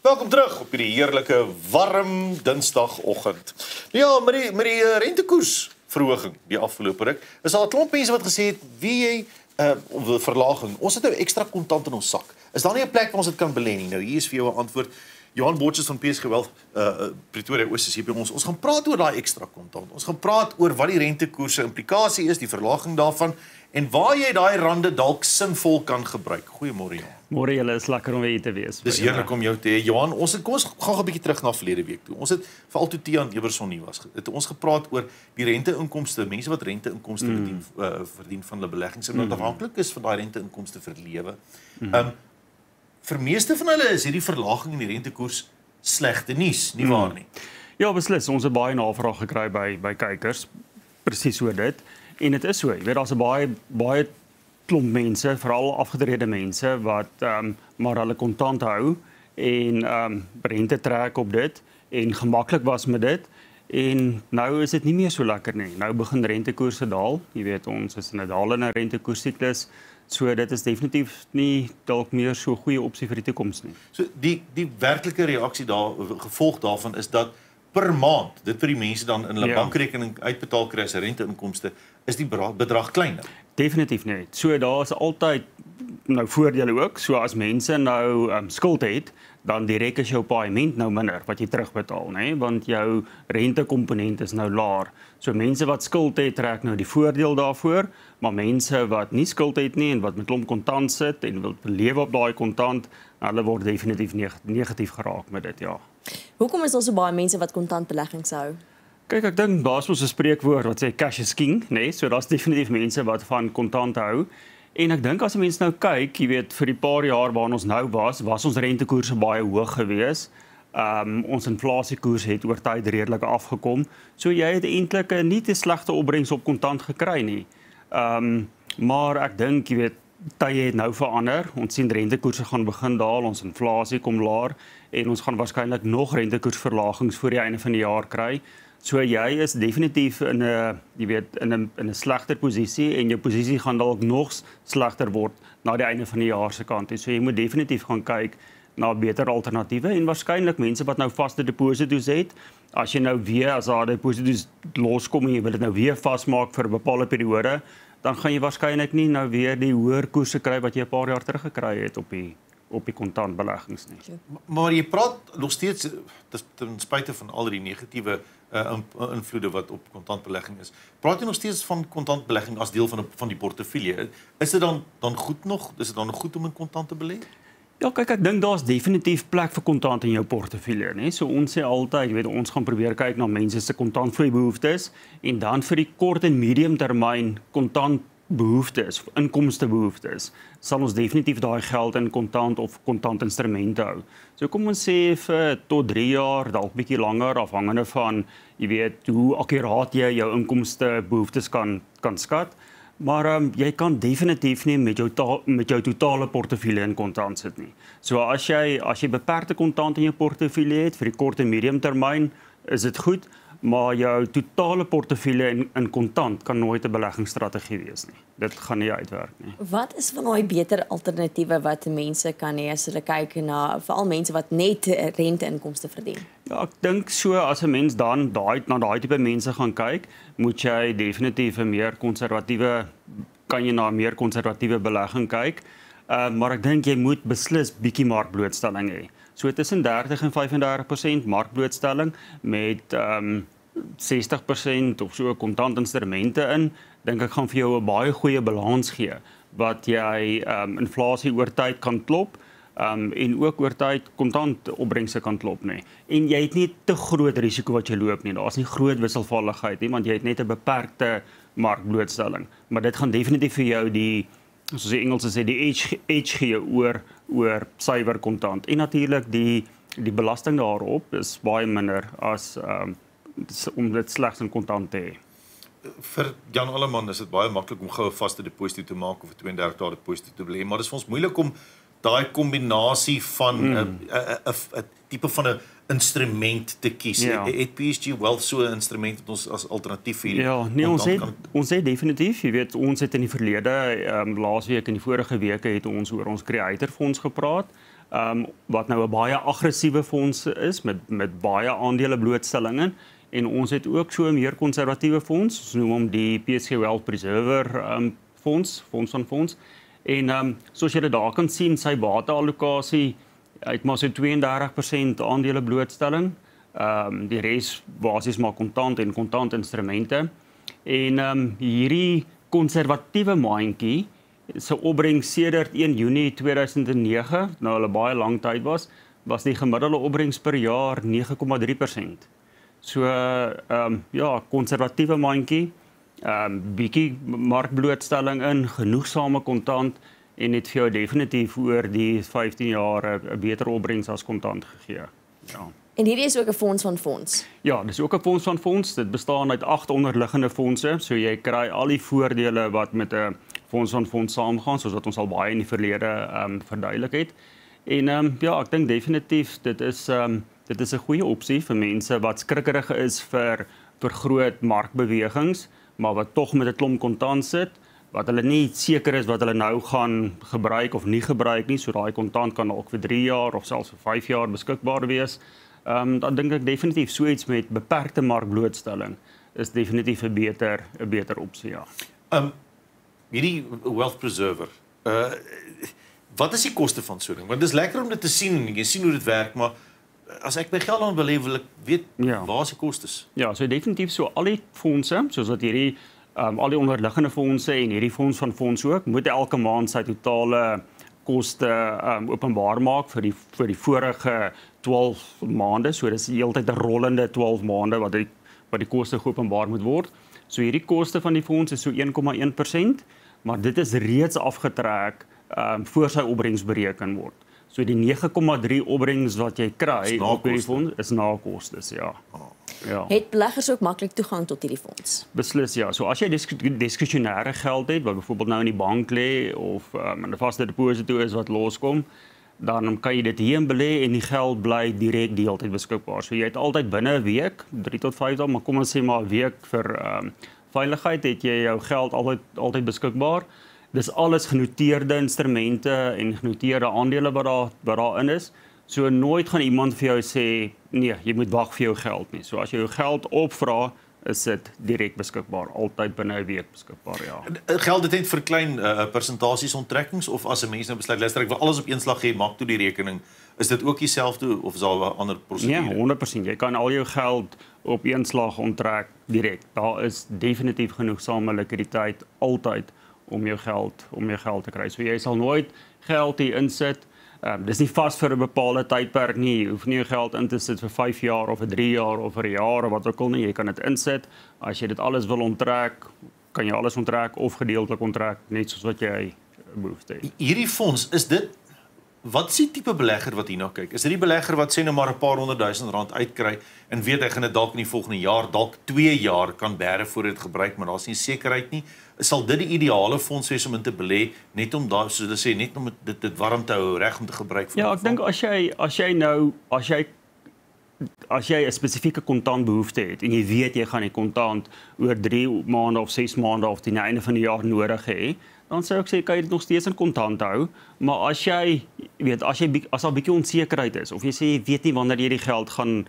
Welkom terug op hierdie heerlike warm Dinsdagoggend. Ja, met die rentekoersverhoging die afgelope ruk, is al 'n klomp mense wat gesê het, wie jy verlaging. Ons het nou ekstra kontant in ons sak. Is daar nie 'n plek waar ons dit kan belê nie? Nou hier is vir jou 'n antwoord. Johan Botjes van PSG Wealth, Pretoria Oos is hier by ons. Ons gaan praat oor daai ekstra kontant. Ons gaan praat oor wat die rentekoerse implikasie is, die verlaging daarvan en waar jy daai rande dalk sinvol kan gebruik. Goeiemôre Johan. Môre julle, is lekker om weer te wees. Dis heerlik om jou te hê. Johan, kom ons gaan 'n bietjie terug na verlede week toe. Ons het veral toe Tiaan Everson nie was. Het ons gepraat oor die renteinkomste, mense wat renteinkomste verdien van hulle beleggings en wat afhanklik is van daai renteinkomste vir lewe. Vir meeste van hulle is hierdie verlaging in die rentekoers slegte nuus, nie waar nie? Ja, beslis. Ons het baie navraag gekry by kykers presies oor dit. En dit is so. Jy weet, daar's 'n baie klomp mense, veral afgetrede mense wat maar hulle kontant hou en rente trek op dit en gemaklik was met dit. En nou is dit nie meer so lekker nie. Nou begin rentekoerse daal. Jy weet, ons is in 'n dalende rentekoersiklus. So dit is definitief nie dalk meer so 'n goeie opsie vir die toekoms nie. So die werklike reaksie gevolg daarvan is dat per maand, dit vir die mense dan in hulle bankrekening uitbetaal kry as renteinkomste, is die bedrag kleiner. Definitief nie. So daar is altyd nou voordele ook. So as mense nou skuld het, dan direk is jou paaiement nou minder wat jy terugbetaal, nê, want jou rentekomponent is nou laer. So mense wat skuld het, trek nou die voordeel daarvoor, maar mense wat nie skuld het nie en wat met klomp kontant sit en wil lewe op daai kontant, hulle word definitief negatief geraak met dit, ja. Hoekom is daar so baie mense wat kontant beleggings hou? Kyk, ek dink daar's mos 'n spreekwoord wat sê cash is king, nê? So daar's definitief mense wat van kontant hou. En ek dink as mense nou kyk, jy weet, vir die paar jaar waarin ons nou was ons rentekoerse baie hoog gewees. Ons inflasiekoers het oor tyd redelik afgekom. So jy het eintlik nie te slegte opbrengs op kontant gekry nie. Maar ek dink, jy weet, tye het nou verander. Ons sien rentekoerse gaan begin daal, ons inflasie kom laer en ons gaan waarskynlik nog rentekoersverlagings voor die einde van die jaar kry. So jy is definitief in 'n, jy weet, in 'n slegter posisie en jou posisie gaan dalk nog slegter word na die einde van die jaar se kant. So jy moet definitief gaan kyk na beter alternatiewe en waarskynlik mense wat nou vaste deposito's het, as jy nou weer as daar deposito's loskom en jy wil dit nou weer vasmaak vir 'n bepaalde periode, dan gaan jy waarskynlik nie nou weer die hoër koerse kry wat jy 'n paar jaar terug gekry het op die kontantbeleggings nie. Maar jy praat nog steeds, ten spyte van al die negatiewe invloede wat op kontantbelegging is, praat jy nog steeds van kontantbelegging as deel van die portefeulje. Is dit dan goed nog? Is dit dan nog goed om in kontant te belê? Ja, kyk, ek dink daar's definitief plek vir kontant in jou portefeulje, né? So ons sê altyd, jy weet, ons gaan probeer kyk na mense se kontantvloeibehoeftes en dan vir die kort en medium termyn kontantbehoeftes, inkomstebehoeftes, sal ons definitief daai geld in kontant of kontantinstrumente hou. So kom ons sê vir tot 3 jaar, dalk bietjie langer, afhangende van, jy weet, hoe akkuraat jy jou inkomstebehoeftes kan skat. Maar jy kan definitief nie met jou totale portefeulje in kontant sit nie. So as jy beperkte kontant in jou portefeulje het vir die kort en medium termyn, is dit goed, maar jou totale portefeulje in kontant kan nooit 'n beleggingsstrategie wees nie. Dit gaan nie uitwerk nie. Wat is van daai beter alternatiewe wat mense kan hê as hulle kyk na veral mense wat net renteinkomste verdien? Ja, ek dink so as 'n mens dan na daai tipe mense gaan kyk, moet jy definitief kan jy na 'n meer konservatiewe belegging kyk. Maar ek dink jy moet beslis bietjie markblootstelling hê. So tussen 30 en 35% markblootstelling met 60% of so kontantinstrumente in, dink ek gaan vir jou 'n baie goeie balans gee wat jy inflasie oor tyd kan klop en ook oor tyd kontantopbrengse kan klop nie. En jy het nie te groot risiko wat jy loop nie. Daar's nie groot wisselvalligheid nie want jy het net 'n beperkte markblootstelling. Maar dit gaan definitief vir jou soos die Engelse sê, die edge gee oor suiwer kontant. En natuurlik die belasting daarop is baie minder as om dit slegs in kontant te hê. Vir Jan Alleman is dit baie maklik om gou 'n vaste deposito te maak of 'n 32 dae deposito te belê, maar dit is vir ons moeilik om daai kombinasie van 'n tipe van 'n instrument te kies. Het PSG Wealth so 'n instrument wat ons as alternatief vir ons het definitief, jy weet, ons het in die verlede laasweek en die vorige weke het ons oor ons creator fonds gepraat. wat nou 'n baie aggressiewe fonds is met baie aandele blootstelling in. En ons het ook so 'n meer konservatiewe fonds, ons noem hom die PSG Wealth Preserver fonds van fonds. En soos julle daar kan sien, sy bateallokasie het maar so 32% aandele blootstelling. Die res basies maar kontant en kontantinstrumente. En hierdie konservatiewe mandjie se opbrengs sedert 1 Junie 2009, nou hulle baie lang tyd was die gemiddelde opbrengs per jaar 9,3%. So ja, konservatiewe mandjie, bietjie markblootstelling in, genoegsame kontant en het vir jou definitief oor die 15 jaar 'n beter opbrengs as kontant gegee. Ja. En hierdie is ook 'n fonds van fonds. Ja, dis ook 'n fonds van fonds. Dit bestaan uit 8 onderliggende fondse, so jy kry al die voordele wat met 'n fonds van fonds saamgaan, soos wat ons al baie in die verlede verduidelik het. En ja, ek dink definitief dit is 'n goeie opsie vir mense wat skrikkerig is vir groot markbewegings, maar wat tog met 'n klomp kontant sit, wat hulle nie seker is wat hulle nou gaan gebruik of nie gebruik nie, so daai kontant kan dalk vir 3 jaar of selfs vir 5 jaar beskikbaar wees. Dan dink ek definitief so iets met beperkte markblootstelling is definitief 'n beter opsie, ja. Hierdie Wealth Preserver, wat is die koste van so 'n ding? Want dit is lekker om dit te sien en jy sien hoe dit werk, maar as ek my geld aan wil hê, wil ek weet waar is die kostes? Ja, so definitief so al die fondse, soos wat hierdie al die onderliggende fondse en hierdie fonds van fonds ook, moet elke maand sy totale koste openbaar maak vir die vorige 12 maande. So dis heeltyd 'n rollende 12 maande wat die koste geopenbaar moet word. So hierdie koste van die fonds is so 1,1%, maar dit is reeds afgetrek voor sy opbrengs bereken word. So die 9,3 opbrengs wat jy kry op hierdie fonds is na kostes, ja. Ja. Het beleggers ook maklik toegang tot hierdie fonds? Beslis, ja. So as jy diskresionêre geld het, wat byvoorbeeld nou in die bank lê of in 'n vaste deposito is wat loskom, dan kan jy dit hierin belê en die geld bly direk die hele tyd beskikbaar. So jy het altyd binne 'n week, 3 tot 5 dae, maar kom ons sê maar 'n week vir veiligheid het jy jou geld altyd beskikbaar. Dis alles genoteerde instrumente en genoteerde aandele wat daarin is. So nooit gaan iemand vir jou sê nee, jy moet wag vir jou geld nie. So as jy jou geld opvra, is dit direk beskikbaar, altyd binne 'n week beskikbaar, ja. Geld dit net vir klein persentasies onttrekkings of as 'n mens nou besluit luister ek wil alles op een slag hê, maak toe die rekening. Is dit ook dieselfde of is daar 'n ander prosedure? Ja, 100%. Jy kan al jou geld op een slag onttrek direk. Daar is definitief genoegsame likwiditeit altyd om jou geld te kry. So jy sal nooit geld hier insit. Dis nie vas vir 'n bepaalde tydperk nie. Jy hoef nie jou geld in te sit vir 5 jaar of vir 3 jaar of vir 'n jaar of wat ook al nie. Jy kan dit insit. As jy dit alles wil onttrek, kan jy alles onttrek of gedeeltelik onttrek, net soos wat jy behoefte het. Hierdie fonds, is dit wat is die tipe belegger wat hierna kyk? Is dit die belegger wat sê nou maar 'n paar R100,000 uitkry en weet hy gaan dit dalk in die volgende jaar, dalk 2 jaar kan bære voor dit gebruik, maar daar's nie sekerheid nie. Sal dit die ideale fonds wees om in te belê net om daar so te sê net om dit warm te hou, reg om te gebruik vir? Ja, ek dink as jy 'n spesifieke kontantbehoefte het en jy weet jy gaan die kontant oor 3 maande of 6 maande of teen die einde van die jaar nodig hê, dan sou ek sê kan jy dit nog steeds in kontant hou, maar as daar 'n bietjie onsekerheid is of jy sê jy weet nie wanneer jy die geld gaan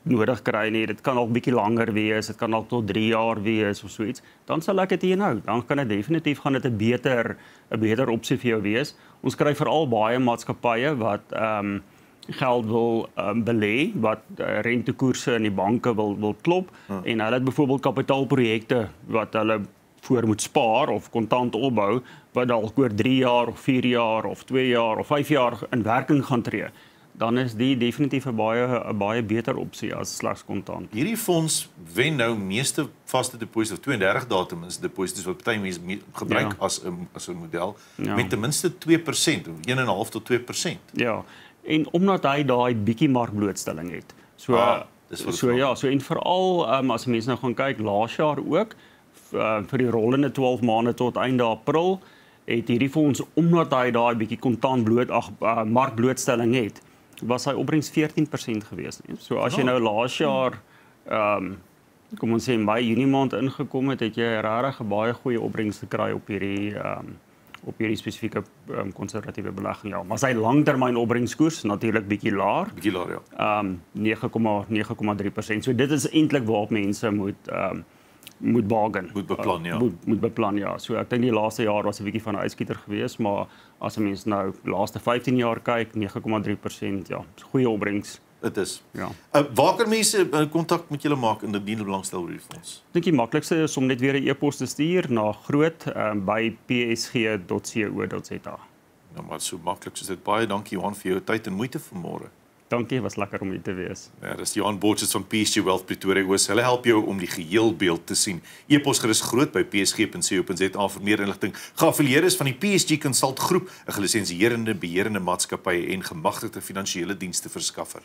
nodig kry nie, dit kan dalk bietjie langer wees, dit kan dalk tot 3 jaar wees of so iets, dan sal ek dit hier nou. Dan kan dit definitief gaan dit 'n beter opsie vir jou wees. Ons kry veral baie maatskappye wat geld wil belê, wat rentekoerse in die banke wil klop en hulle het byvoorbeeld kapitaalprojekte wat hulle voor moet spaar of kontant opbou wat dalk oor 3 jaar of 4 jaar of 2 jaar of 5 jaar in werking gaan tree. Dan is die definitief 'n baie beter opsie as slegs kontant. Hierdie fonds wen nou meeste vaste deposito's of 32 dae ten minste deposito's wat party mense gebruik as 'n model met ten minste 2%, 1,5 tot 2%. Ja. En omdat hy daai bietjie markblootstelling het. So en veral as mense nou gaan kyk laas jaar ook vir die rollende 12 maande tot einde April het hierdie fonds omdat hy daai bietjie kontant markblootstelling het, was hy opbrengs 14% gewees. So as jy nou laas jaar kom ons sê Mei, Junie maand ingekom het jy regtig 'n baie goeie opbrengs gekry op op hierdie spesifieke konservatiewe belegging. Ja, maar sy langtermyn opbrengskoers natuurlik bietjie laer. Bietjie laer, ja. 9,3%. So dit is eintlik waarop mense moet bargain. Moet beplan, ja. Moet beplan, ja. So ek dink die laaste jaar was 'n bietjie van 'n uitskieter geweest, maar as 'n mens nou laaste 15 jaar kyk, 9,3%, ja, goeie opbrengs. Dit is. Ja. Waar kan mense kontak met julle maak indien hulle belangstel oor die fonds? Ek dink die maklikste is om net weer 'n e-pos te stuur na groot by psg.co.za. Nou maar so maklik soos dit. Baie dankie Johan vir jou tyd en moeite vanmôre. Dankie, was lekker om hier te wees. Ja, dis Johan Botches van PSG Wealth Pretoria Oos. Hulle help jou om die geheelbeeld te sien. E-pos gerus groot by psg.co.za vir meer inligting. Geaffilieer is van die PSG Consult Groep, 'n gelisensieerde beheerende maatskappy en gemagtigde finansiële dienste verskaffer.